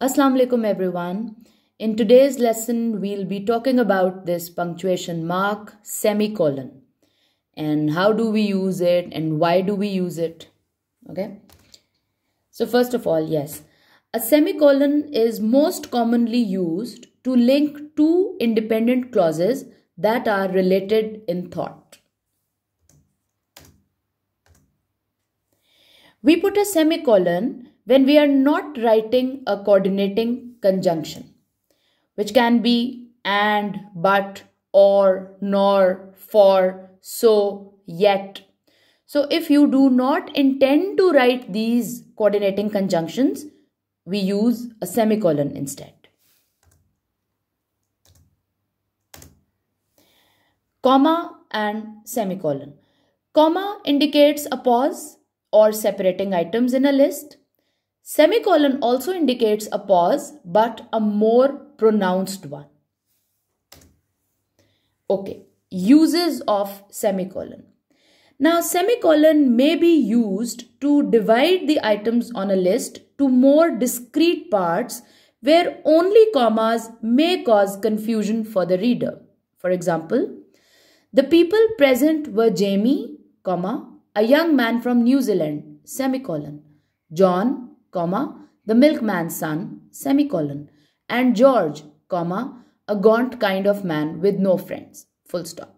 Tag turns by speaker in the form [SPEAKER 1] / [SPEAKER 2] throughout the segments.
[SPEAKER 1] Assalamu alaikum everyone. In today's lesson, we'll be talking about this punctuation mark, semicolon, and how do we use it and why do we use it. Okay. So first of all, yes, a semicolon is most commonly used to link two independent clauses that are related in thought. We put a semicolon when we are not writing a coordinating conjunction, which can be and, but, or, nor, for, so, yet. So if you do not intend to write these coordinating conjunctions, we use a semicolon instead. Comma and semicolon. Comma indicates a pause or separating items in a list. Semicolon also indicates a pause, but a more pronounced one. Okay, uses of semicolon. Now, semicolon may be used to divide the items on a list to more discrete parts where only commas may cause confusion for the reader. For example, the people present were Jamie, comma, a young man from New Zealand, semicolon, John, comma, the milkman's son, semicolon, and George, comma, a gaunt kind of man with no friends, full stop.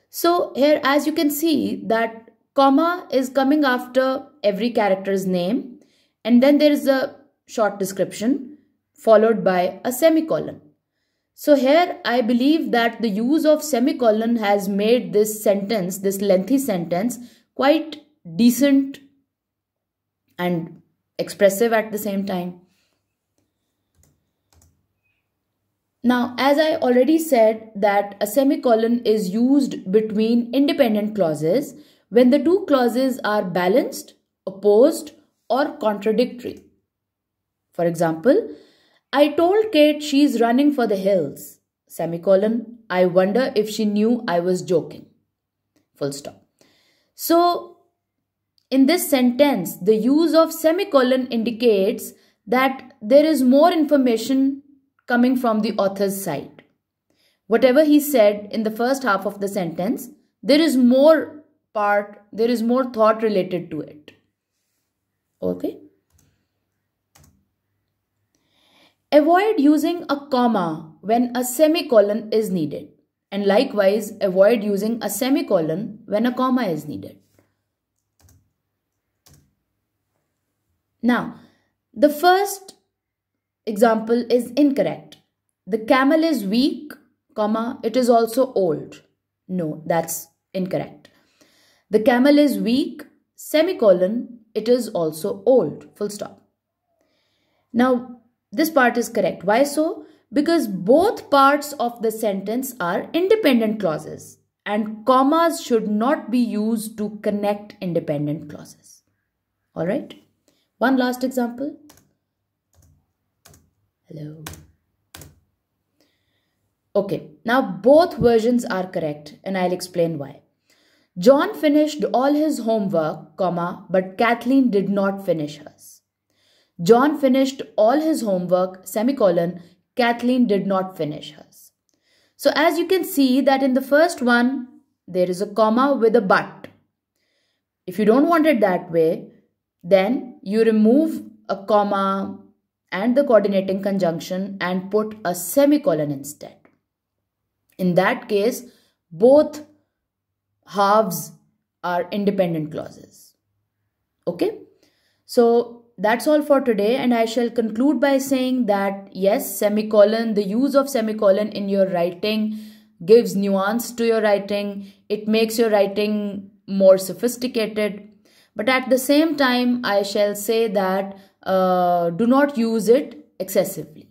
[SPEAKER 1] So here, as you can see, that comma is coming after every character's name, and then there is a short description followed by a semicolon. So here I believe that the use of semicolon has made this sentence, this lengthy sentence, quite decent and expressive at the same time. Now, as I already said that a semicolon is used between independent clauses when the two clauses are balanced, opposed, or contradictory. For example, I told Kate she's running for the hills, semicolon, I wonder if she knew I was joking, full stop. So, in this sentence, the use of semicolon indicates that there is more information coming from the author's side. Whatever he said in the first half of the sentence, there is more thought related to it. Okay? Avoid using a comma when a semicolon is needed, and likewise avoid using a semicolon when a comma is needed. Now, the first example is incorrect. The camel is weak, comma, it is also old. No, that's incorrect. The camel is weak, semicolon, it is also old, full stop. Now, this part is correct. Why so? Because both parts of the sentence are independent clauses and commas should not be used to connect independent clauses. Alright? One last example. Hello. Okay, now both versions are correct and I'll explain why. John finished all his homework, comma, but Kathleen did not finish hers. John finished all his homework, semicolon, Kathleen did not finish hers. So as you can see that in the first one, there is a comma with a but. If you don't want it that way, then you remove a comma and the coordinating conjunction and put a semicolon instead. In that case, both halves are independent clauses. Okay? So that's all for today, and I shall conclude by saying that yes, semicolon, the use of semicolon in your writing gives nuance to your writing. It makes your writing more sophisticated. But at the same time, I shall say that do not use it excessively.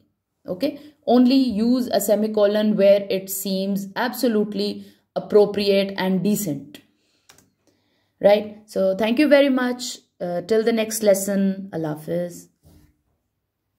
[SPEAKER 1] Okay? Only use a semicolon where it seems absolutely appropriate and decent. Right? So thank you very much. Till the next lesson. Allah Hafiz.